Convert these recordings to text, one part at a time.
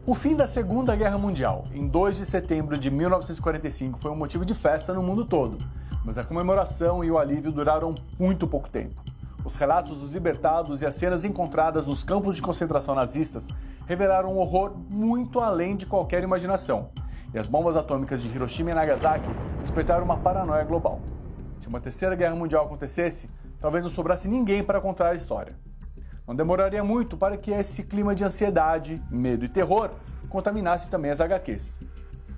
O fim da Segunda Guerra Mundial, em 2 de setembro de 1945, foi um motivo de festa no mundo todo, mas a comemoração e o alívio duraram muito pouco tempo. Os relatos dos libertados e as cenas encontradas nos campos de concentração nazistas revelaram um horror muito além de qualquer imaginação, e as bombas atômicas de Hiroshima e Nagasaki despertaram uma paranoia global. Se uma terceira guerra mundial acontecesse, talvez não sobrasse ninguém para contar a história. Não demoraria muito para que esse clima de ansiedade, medo e terror contaminasse também as HQs.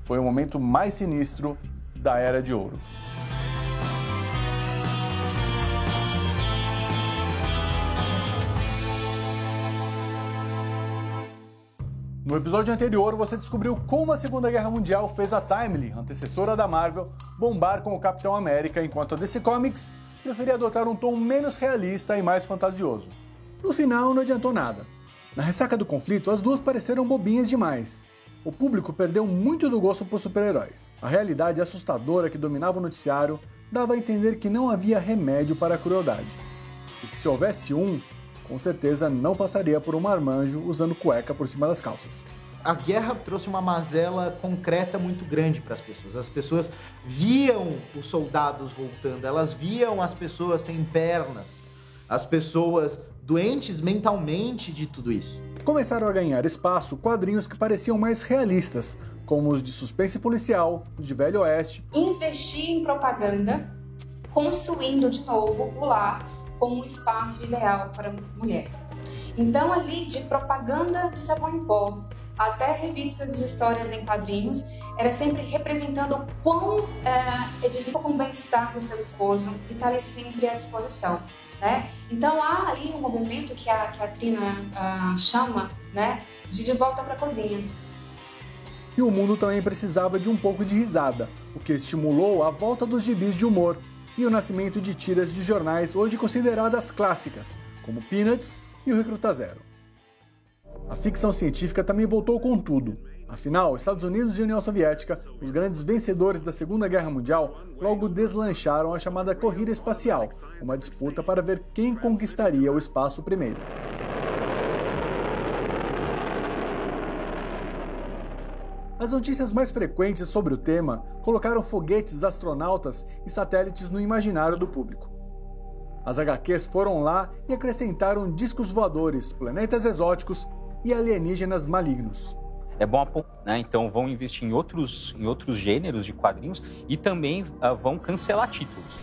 Foi o momento mais sinistro da Era de Ouro. No episódio anterior, você descobriu como a Segunda Guerra Mundial fez a Timely, antecessora da Marvel, bombar com o Capitão América, enquanto a DC Comics preferia adotar um tom menos realista e mais fantasioso. No final, não adiantou nada. Na ressaca do conflito, as duas pareceram bobinhas demais. O público perdeu muito do gosto por super-heróis. A realidade assustadora que dominava o noticiário dava a entender que não havia remédio para a crueldade. E que se houvesse com certeza não passaria por um marmanjo usando cueca por cima das calças. A guerra trouxe uma mazela concreta muito grande para as pessoas. As pessoas viam os soldados voltando, elas viam as pessoas sem pernas, as pessoas doentes mentalmente de tudo isso. Começaram a ganhar espaço quadrinhos que pareciam mais realistas, como os de suspense policial, os de Velho Oeste. Investir em propaganda, construindo de novo o lar como um espaço ideal para a mulher. Então, ali, de propaganda de sabão em pó até revistas de histórias em quadrinhos, era sempre representando o quão edifica com o bem-estar do seu esposo e está ali sempre à disposição. Né? Então há ali um movimento que a Trina chama, né, de volta para a cozinha. E o mundo também precisava de um pouco de risada, o que estimulou a volta dos gibis de humor e o nascimento de tiras de jornais hoje consideradas clássicas, como Peanuts e o Recruta Zero. A ficção científica também voltou com tudo. Afinal, Estados Unidos e União Soviética, os grandes vencedores da Segunda Guerra Mundial, logo deslancharam a chamada corrida espacial, uma disputa para ver quem conquistaria o espaço primeiro. As notícias mais frequentes sobre o tema colocaram foguetes, astronautas e satélites no imaginário do público. As HQs foram lá e acrescentaram discos voadores, planetas exóticos e alienígenas malignos. É bom apontar, né? Então vão investir em outros gêneros de quadrinhos e também vão cancelar títulos.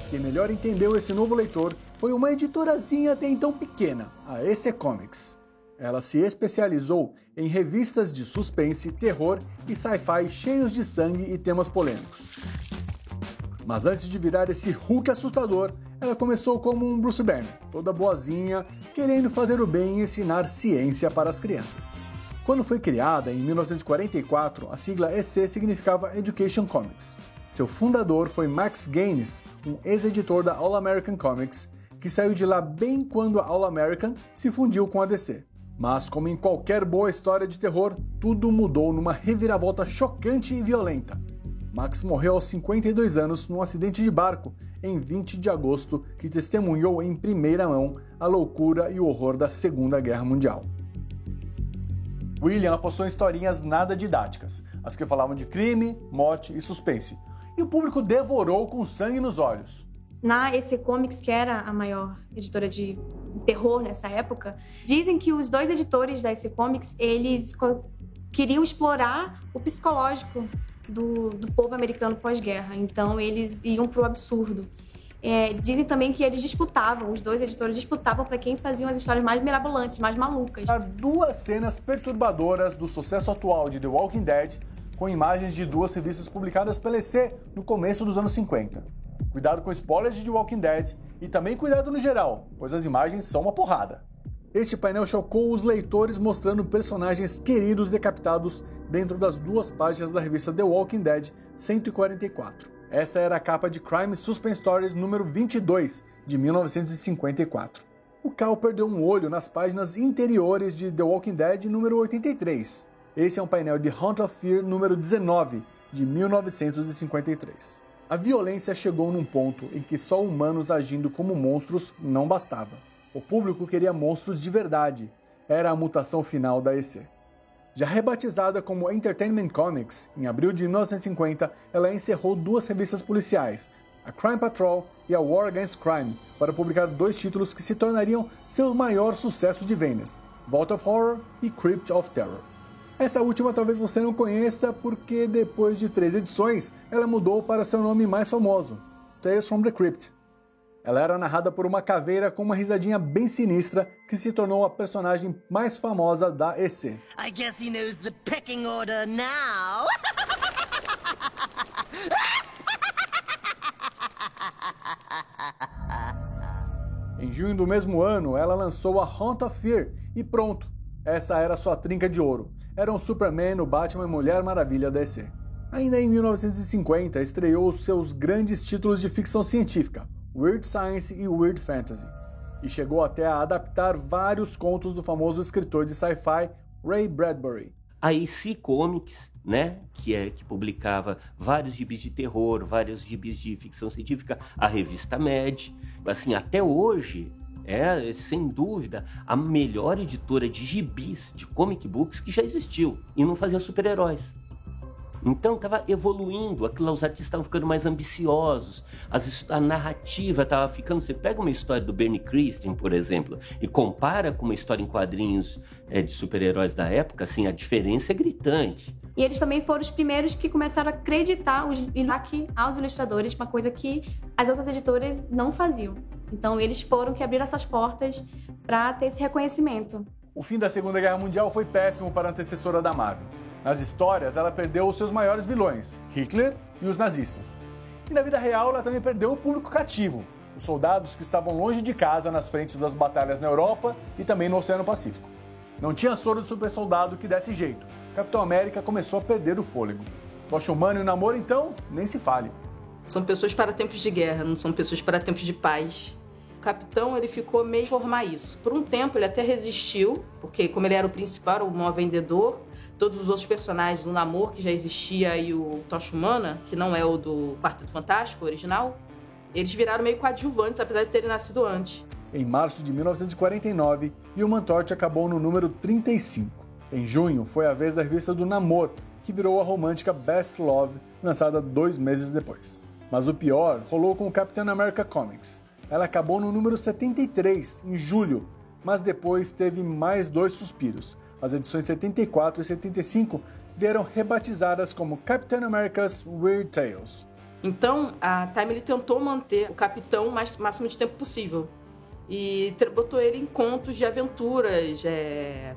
Quem melhor entendeu esse novo leitor foi uma editorazinha até então pequena, a EC Comics. Ela se especializou em revistas de suspense, terror e sci-fi cheios de sangue e temas polêmicos. Mas antes de virar esse Hulk assustador, ela começou como um Bruce Banner, toda boazinha, querendo fazer o bem e ensinar ciência para as crianças. Quando foi criada, em 1944, a sigla EC significava Education Comics. Seu fundador foi Max Gaines, um ex-editor da All American Comics, que saiu de lá bem quando a All American se fundiu com a DC. Mas, como em qualquer boa história de terror, tudo mudou numa reviravolta chocante e violenta. Max morreu aos 52 anos num acidente de barco, em 20 de agosto, que testemunhou em primeira mão a loucura e o horror da Segunda Guerra Mundial. William apostou em historinhas nada didáticas, as que falavam de crime, morte e suspense, e o público devorou com sangue nos olhos. Na EC Comics, que era a maior editora de terror nessa época, dizem que os dois editores da EC Comics, eles queriam explorar o psicológico do povo americano pós-guerra, então eles iam pro absurdo. Dizem também que eles disputavam, os dois editores disputavam para quem faziam as histórias mais mirabolantes, mais malucas. Há duas cenas perturbadoras do sucesso atual de The Walking Dead, com imagens de duas revistas publicadas pela EC no começo dos anos 50. Cuidado com spoilers de The Walking Dead e também cuidado no geral, pois as imagens são uma porrada. Este painel chocou os leitores mostrando personagens queridos decapitados dentro das duas páginas da revista The Walking Dead 144. Essa era a capa de Crime Suspense Stories número 22, de 1954. O Cal perdeu um olho nas páginas interiores de The Walking Dead número 83. Esse é um painel de Hunt of Fear número 19, de 1953. A violência chegou num ponto em que só humanos agindo como monstros não bastava. O público queria monstros de verdade. Era a mutação final da EC. Já rebatizada como Entertainment Comics, em abril de 1950, ela encerrou 2 revistas policiais, a Crime Patrol e a War Against Crime, para publicar 2 títulos que se tornariam seu maior sucesso de vendas, Vault of Horror e Crypt of Terror. Essa última talvez você não conheça porque depois de 3 edições, ela mudou para seu nome mais famoso, Tales from the Crypt. Ela era narrada por uma caveira com uma risadinha bem sinistra que se tornou a personagem mais famosa da EC. I guess he knows the pecking order now. Em junho do mesmo ano, ela lançou a Haunt of Fear e pronto, essa era sua trinca de ouro. Eram Superman, o Batman e Mulher Maravilha da EC. Ainda em 1950, estreou os seus grandes títulos de ficção científica, Weird Science e Weird Fantasy, e chegou até a adaptar vários contos do famoso escritor de sci-fi Ray Bradbury. A EC Comics, né, que publicava vários gibis de terror, vários gibis de ficção científica, a revista Mad, assim, até hoje é, sem dúvida, a melhor editora de gibis, de comic books que já existiu, e não fazia super-heróis. Então estava evoluindo, os artistas estavam ficando mais ambiciosos, a narrativa estava ficando... Você pega uma história do Bernie Kristen, por exemplo, e compara com uma história em quadrinhos de super-heróis da época, assim, a diferença é gritante. E eles também foram os primeiros que começaram a acreditar aos ilustradores, uma coisa que as outras editoras não faziam. Então eles foram que abriram essas portas para ter esse reconhecimento. O fim da Segunda Guerra Mundial foi péssimo para a antecessora da Marvel. Nas histórias, ela perdeu os seus maiores vilões, Hitler e os nazistas. E na vida real, ela também perdeu o público cativo, os soldados que estavam longe de casa nas frentes das batalhas na Europa e também no Oceano Pacífico. Não tinha soro de super soldado que desse jeito. Capitão América começou a perder o fôlego. Tocha Humana e o Namor, então, nem se fale. São pessoas para tempos de guerra, não são pessoas para tempos de paz. O Capitão, ele ficou meio formar isso. Por um tempo, ele até resistiu, porque como ele era o principal, o maior vendedor, todos os outros personagens do Namor, que já existia, e o Tocha Humana, que não é o do Quarteto Fantástico original, eles viraram meio coadjuvantes, apesar de terem nascido antes. Em março de 1949, Human Torch acabou no número 35. Em junho, foi a vez da revista do Namor, que virou a romântica Best Love, lançada 2 meses depois. Mas o pior rolou com o Captain America Comics. Ela acabou no número 73, em julho, mas depois teve mais 2 suspiros. As edições 74 e 75 vieram rebatizadas como Captain America's Weird Tales. Então, a Time tentou manter o Capitão o máximo de tempo possível. E botou ele em contos de aventuras,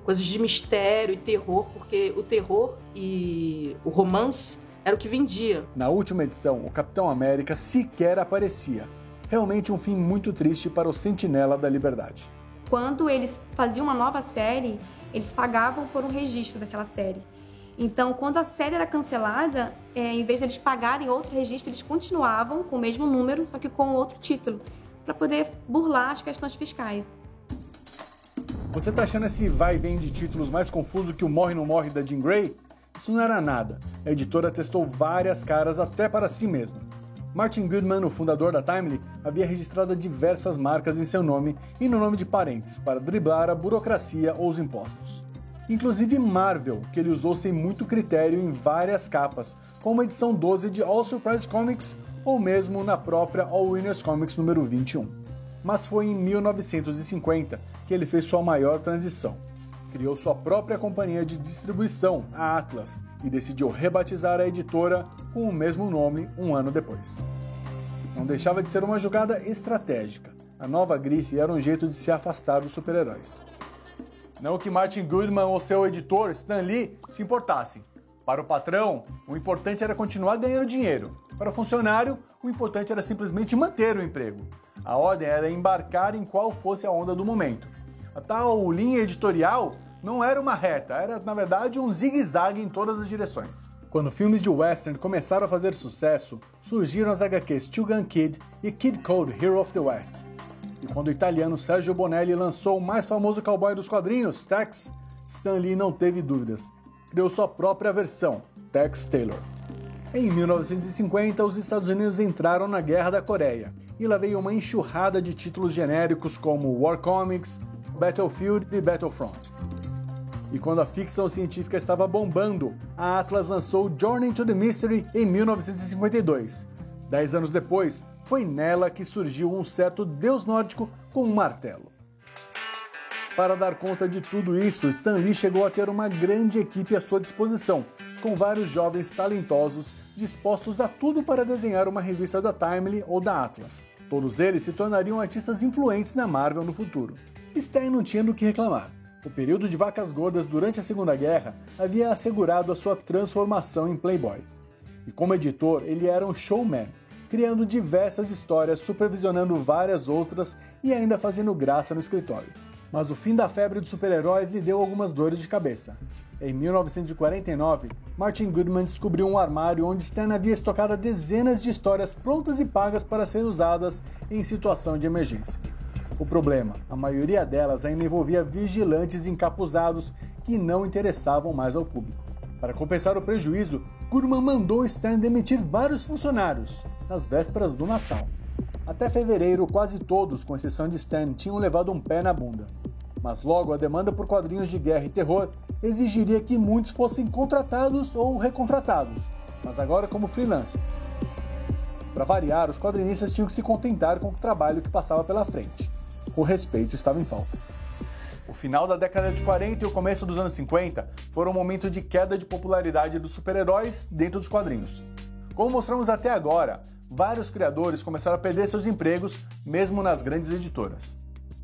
coisas de mistério e terror, porque o terror e o romance era o que vendia. Na última edição, o Capitão América sequer aparecia. Realmente um fim muito triste para o Sentinela da Liberdade. Quando eles faziam uma nova série, eles pagavam por um registro daquela série. Então, quando a série era cancelada, em vez de eles pagarem outro registro, eles continuavam com o mesmo número, só que com outro título, para poder burlar as questões fiscais. Você tá achando esse vai e vem de títulos mais confuso que o Morre Não Morre da Jean Grey? Isso não era nada. A editora testou várias caras até para si mesma. Martin Goodman, o fundador da Timely, havia registrado diversas marcas em seu nome e no nome de parentes, para driblar a burocracia ou os impostos. Inclusive Marvel, que ele usou sem muito critério em várias capas, como a edição 12 de All Surprise Comics ou mesmo na própria All Winners Comics número 21. Mas foi em 1950 que ele fez sua maior transição. Criou sua própria companhia de distribuição, a Atlas, e decidiu rebatizar a editora com o mesmo nome um ano depois. Não deixava de ser uma jogada estratégica. A nova grife era um jeito de se afastar dos super-heróis. Não que Martin Goodman ou seu editor, Stan Lee, se importassem. Para o patrão, o importante era continuar ganhando dinheiro. Para o funcionário, o importante era simplesmente manter o emprego. A ordem era embarcar em qual fosse a onda do momento. A tal linha editorial não era uma reta, era na verdade um zigue-zague em todas as direções. Quando filmes de western começaram a fazer sucesso, surgiram as HQs Two Gun Kid e Kid Code Hero of the West. E quando o italiano Sergio Bonelli lançou o mais famoso cowboy dos quadrinhos, Tex, Stan Lee não teve dúvidas. Criou sua própria versão, Tex Taylor. Em 1950, os Estados Unidos entraram na Guerra da Coreia, e lá veio uma enxurrada de títulos genéricos como War Comics, Battlefield e Battlefront. E quando a ficção científica estava bombando, a Atlas lançou Journey to the Mystery em 1952. 10 anos depois, foi nela que surgiu um certo deus nórdico com um martelo. Para dar conta de tudo isso, Stan Lee chegou a ter uma grande equipe à sua disposição, com vários jovens talentosos dispostos a tudo para desenhar uma revista da Timely ou da Atlas. Todos eles se tornariam artistas influentes na Marvel no futuro. Stan não tinha do que reclamar. O período de vacas gordas durante a Segunda Guerra havia assegurado a sua transformação em playboy. E como editor, ele era um showman, criando diversas histórias, supervisionando várias outras e ainda fazendo graça no escritório. Mas o fim da febre dos super-heróis lhe deu algumas dores de cabeça. Em 1949, Martin Goodman descobriu um armário onde Stan havia estocado dezenas de histórias prontas e pagas para serem usadas em situação de emergência. O problema, a maioria delas ainda envolvia vigilantes encapuzados que não interessavam mais ao público. Para compensar o prejuízo, Goodman mandou Stan demitir vários funcionários, nas vésperas do Natal. Até fevereiro, quase todos, com exceção de Stan, tinham levado um pé na bunda. Mas logo a demanda por quadrinhos de guerra e terror exigiria que muitos fossem contratados ou recontratados, mas agora como freelancer. Para variar, os quadrinistas tinham que se contentar com o trabalho que passava pela frente. O respeito estava em falta. O final da década de 40 e o começo dos anos 50 foram um momento de queda de popularidade dos super-heróis dentro dos quadrinhos. Como mostramos até agora, vários criadores começaram a perder seus empregos, mesmo nas grandes editoras.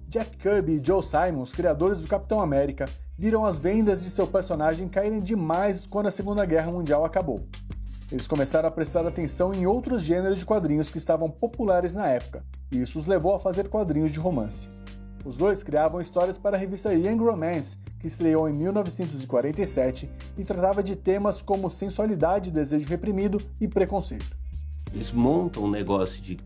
Jack Kirby e Joe Simons, criadores do Capitão América, viram as vendas de seu personagem caírem demais quando a Segunda Guerra Mundial acabou. Eles começaram a prestar atenção em outros gêneros de quadrinhos que estavam populares na época, e isso os levou a fazer quadrinhos de romance. Os dois criavam histórias para a revista Young Romance, que estreou em 1947 e tratava de temas como sensualidade, desejo reprimido e preconceito. Eles montam um negócio de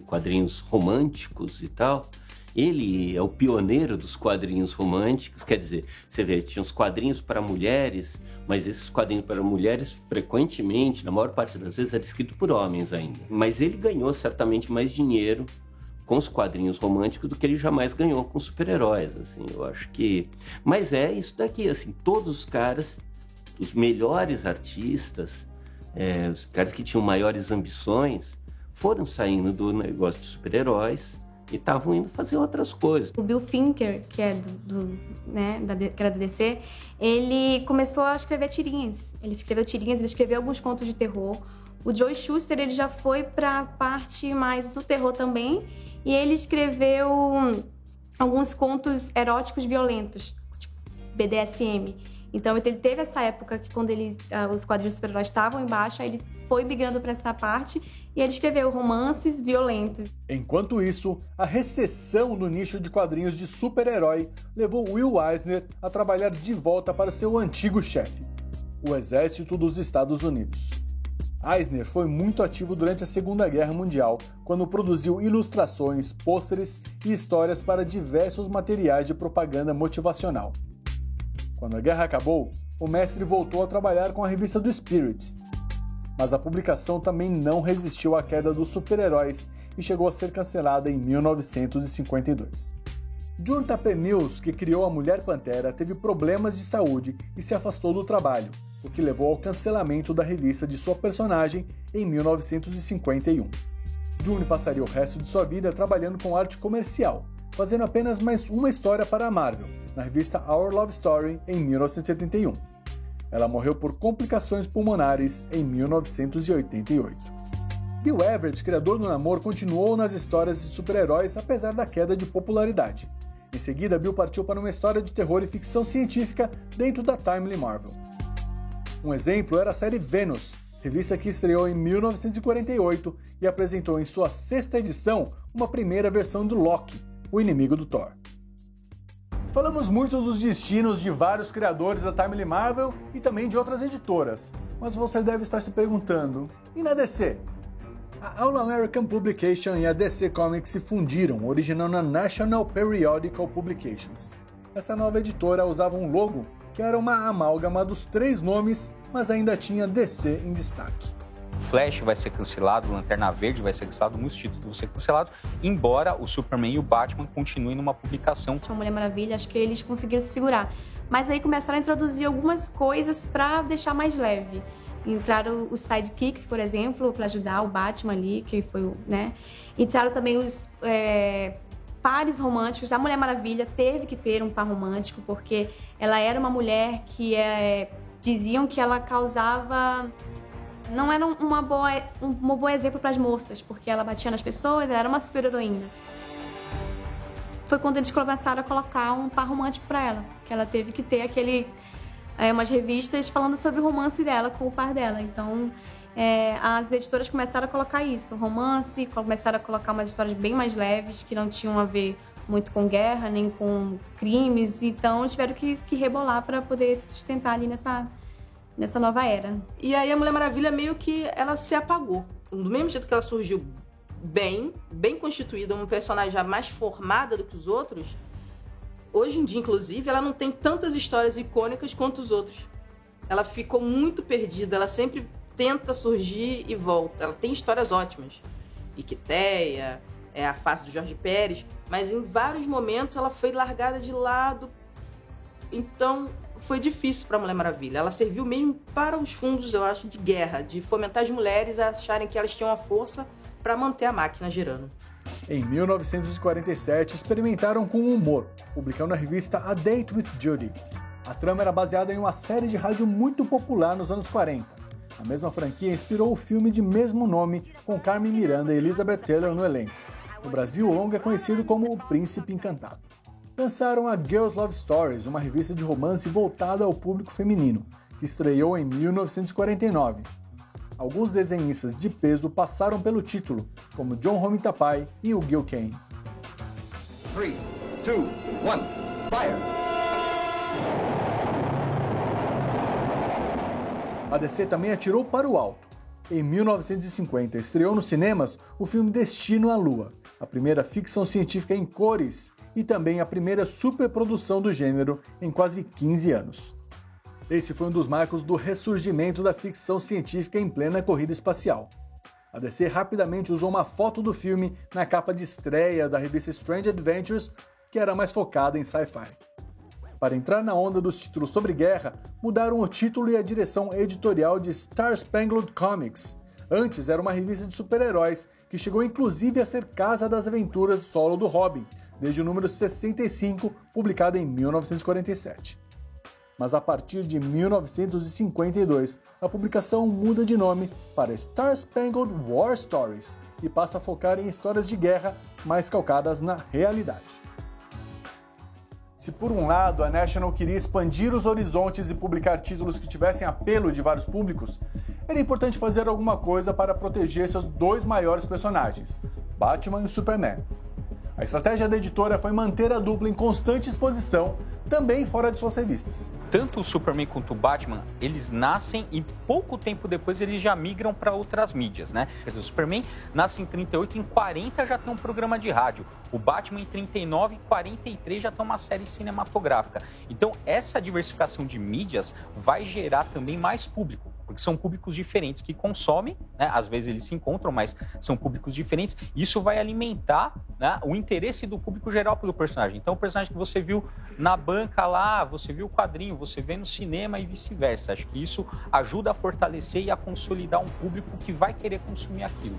quadrinhos românticos e tal. Ele é o pioneiro dos quadrinhos românticos, quer dizer, você vê, tinha os quadrinhos para mulheres, mas esses quadrinhos para mulheres, frequentemente, na maior parte das vezes, era escrito por homens ainda. Mas ele ganhou certamente mais dinheiro com os quadrinhos românticos do que ele jamais ganhou com super-heróis, assim, eu acho que... Mas é isso daqui, assim, todos os caras, os melhores artistas, os caras que tinham maiores ambições, foram saindo do negócio de super-heróis e estavam indo fazer outras coisas. O Bill Finger, que é que era da DC, ele começou a escrever tirinhas. Ele escreveu tirinhas, ele escreveu alguns contos de terror. O Joe Shuster, ele já foi para a parte mais do terror também, e ele escreveu alguns contos eróticos violentos, tipo BDSM. Então ele teve essa época que quando os quadrinhos de super-heróis estavam em baixa, ele foi migrando para essa parte e ele escreveu romances violentos. Enquanto isso, a recessão no nicho de quadrinhos de super-herói levou Will Eisner a trabalhar de volta para seu antigo chefe, o Exército dos Estados Unidos. Eisner foi muito ativo durante a Segunda Guerra Mundial, quando produziu ilustrações, pôsteres e histórias para diversos materiais de propaganda motivacional. Quando a guerra acabou, o mestre voltou a trabalhar com a revista do Spirit, mas a publicação também não resistiu à queda dos super-heróis e chegou a ser cancelada em 1952. Jonathan P. Mills, que criou a Mulher Pantera, teve problemas de saúde e se afastou do trabalho, o que levou ao cancelamento da revista de sua personagem em 1951. June passaria o resto de sua vida trabalhando com arte comercial, fazendo apenas mais uma história para a Marvel, na revista Our Love Story, em 1971. Ela morreu por complicações pulmonares em 1988. Bill Everett, criador do Namor, continuou nas histórias de super-heróis apesar da queda de popularidade. Em seguida, Bill partiu para uma história de terror e ficção científica dentro da Timely Marvel. Um exemplo era a série Venus, revista que estreou em 1948 e apresentou em sua 6ª edição uma primeira versão do Loki, o inimigo do Thor. Falamos muito dos destinos de vários criadores da Timely Marvel e também de outras editoras, mas você deve estar se perguntando, e na DC? A All American Publication e a DC Comics se fundiram, originando a National Periodical Publications. Essa nova editora usava um logo que era uma amálgama dos 3 nomes, mas ainda tinha DC em destaque. Flash vai ser cancelado, Lanterna Verde vai ser cancelado, muitos títulos vão ser cancelados, embora o Superman e o Batman continuem numa publicação. A Mulher Maravilha, acho que eles conseguiram se segurar. Mas aí começaram a introduzir algumas coisas para deixar mais leve. Entraram os sidekicks, por exemplo, para ajudar o Batman ali, que foi o, né? Entraram também os pares românticos. A Mulher Maravilha teve que ter um par romântico, porque ela era uma mulher que diziam que ela causava... Não era um bom exemplo para as moças, porque ela batia nas pessoas, ela era uma super-heroína. Foi quando eles começaram a colocar um par romântico para ela, que ela teve que ter umas revistas falando sobre o romance dela com o par dela. Então, as editoras começaram a colocar isso, romance, começaram a colocar umas histórias bem mais leves, que não tinham a ver muito com guerra, nem com crimes. Então, tiveram que rebolar para poder se sustentar ali nessa nova era. E aí a Mulher Maravilha meio que ela se apagou. Do mesmo jeito que ela surgiu bem constituída, uma personagem já mais formada do que os outros, hoje em dia, inclusive, ela não tem tantas histórias icônicas quanto os outros. Ela ficou muito perdida, ela sempre tenta surgir e volta. Ela tem histórias ótimas. Iquiteia, a face do Jorge Pérez, mas em vários momentos ela foi largada de lado. Então, foi difícil para a Mulher Maravilha. Ela serviu mesmo para os fundos, eu acho, de guerra, de fomentar as mulheres a acharem que elas tinham a força para manter a máquina girando. Em 1947, experimentaram com o humor, publicando a revista A Date with Judy. A trama era baseada em uma série de rádio muito popular nos anos 40. A mesma franquia inspirou o filme de mesmo nome, com Carmen Miranda e Elizabeth Taylor no elenco. No Brasil, o longa é conhecido como O Príncipe Encantado. Lançaram a Girls Love Stories, uma revista de romance voltada ao público feminino, que estreou em 1949. Alguns desenhistas de peso passaram pelo título, como John Romita Pai e o Gil Kane. 3, 2, 1, fire! A DC também atirou para o alto. Em 1950, estreou nos cinemas o filme Destino à Lua, a primeira ficção científica em cores e também a primeira superprodução do gênero em quase 15 anos. Esse foi um dos marcos do ressurgimento da ficção científica em plena corrida espacial. A DC rapidamente usou uma foto do filme na capa de estreia da revista Strange Adventures, que era mais focada em sci-fi. Para entrar na onda dos títulos sobre guerra, mudaram o título e a direção editorial de Star Spangled Comics. Antes era uma revista de super-heróis, que chegou inclusive a ser Casa das Aventuras solo do Robin, desde o número 65, publicado em 1947. Mas a partir de 1952, a publicação muda de nome para Star Spangled War Stories e passa a focar em histórias de guerra mais calcadas na realidade. Se por um lado a National queria expandir os horizontes e publicar títulos que tivessem apelo de vários públicos, era importante fazer alguma coisa para proteger seus dois maiores personagens, Batman e Superman. A estratégia da editora foi manter a dupla em constante exposição, também fora de suas revistas. Tanto o Superman quanto o Batman, eles nascem e pouco tempo depois eles já migram para outras mídias, né? O Superman nasce em 38, em 40 já tem um programa de rádio. O Batman em 39 e 43 já tem uma série cinematográfica. Então essa diversificação de mídias vai gerar também mais público, porque são públicos diferentes que consomem, né? Às vezes eles se encontram, mas são públicos diferentes. Isso vai alimentar, né, o interesse do público geral pelo personagem. Então o personagem que você viu na banca lá, você viu o quadrinho, você vê no cinema e vice-versa. Acho que isso ajuda a fortalecer e a consolidar um público que vai querer consumir aquilo.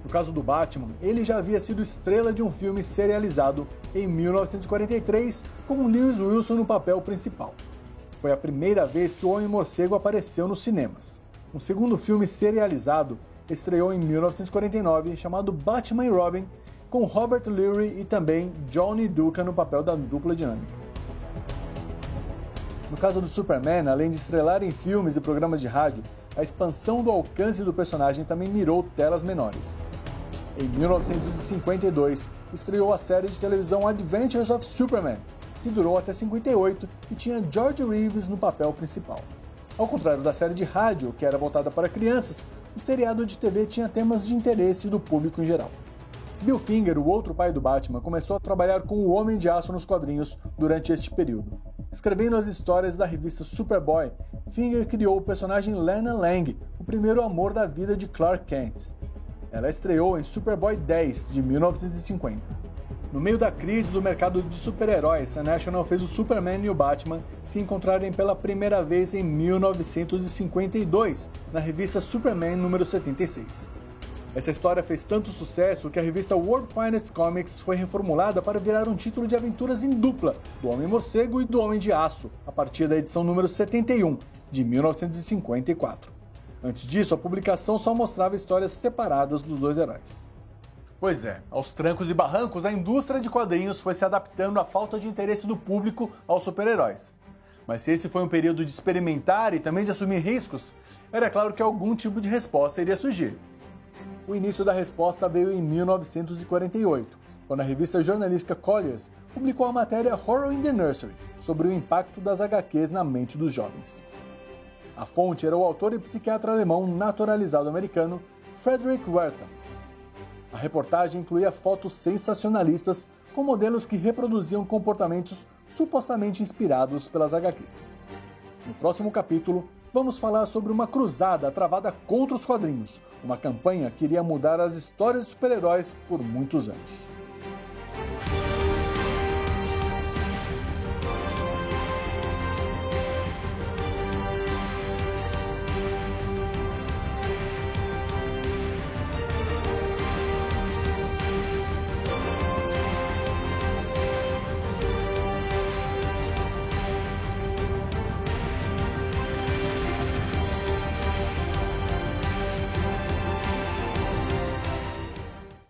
No caso do Batman, ele já havia sido estrela de um filme serializado em 1943, com Lewis Wilson no papel principal. Foi a primeira vez que o Homem-Morcego apareceu nos cinemas. Um segundo filme serializado estreou em 1949, chamado Batman e Robin, com Robert Leary e também Johnny Duca no papel da dupla dinâmica. No caso do Superman, além de estrelar em filmes e programas de rádio, a expansão do alcance do personagem também mirou telas menores. Em 1952, estreou a série de televisão Adventures of Superman, que durou até 58 e tinha George Reeves no papel principal. Ao contrário da série de rádio, que era voltada para crianças, o seriado de TV tinha temas de interesse do público em geral. Bill Finger, o outro pai do Batman, começou a trabalhar com o Homem de Aço nos quadrinhos durante este período. Escrevendo as histórias da revista Superboy, Finger criou o personagem Lana Lang, o primeiro amor da vida de Clark Kent. Ela estreou em Superboy 10, de 1950. No meio da crise do mercado de super-heróis, a National fez o Superman e o Batman se encontrarem pela primeira vez em 1952, na revista Superman número 76. Essa história fez tanto sucesso que a revista World Finest Comics foi reformulada para virar um título de aventuras em dupla do Homem-Morcego e do Homem de Aço, a partir da edição número 71, de 1954. Antes disso, a publicação só mostrava histórias separadas dos dois heróis. Pois é, aos trancos e barrancos, a indústria de quadrinhos foi se adaptando à falta de interesse do público aos super-heróis. Mas se esse foi um período de experimentar e também de assumir riscos, era claro que algum tipo de resposta iria surgir. O início da resposta veio em 1948, quando a revista jornalística Collier's publicou a matéria Horror in the Nursery, sobre o impacto das HQs na mente dos jovens. A fonte era o autor e psiquiatra alemão naturalizado americano Frederick Wertham. A reportagem incluía fotos sensacionalistas com modelos que reproduziam comportamentos supostamente inspirados pelas HQs. No próximo capítulo, vamos falar sobre uma cruzada travada contra os quadrinhos, uma campanha que iria mudar as histórias de super-heróis por muitos anos.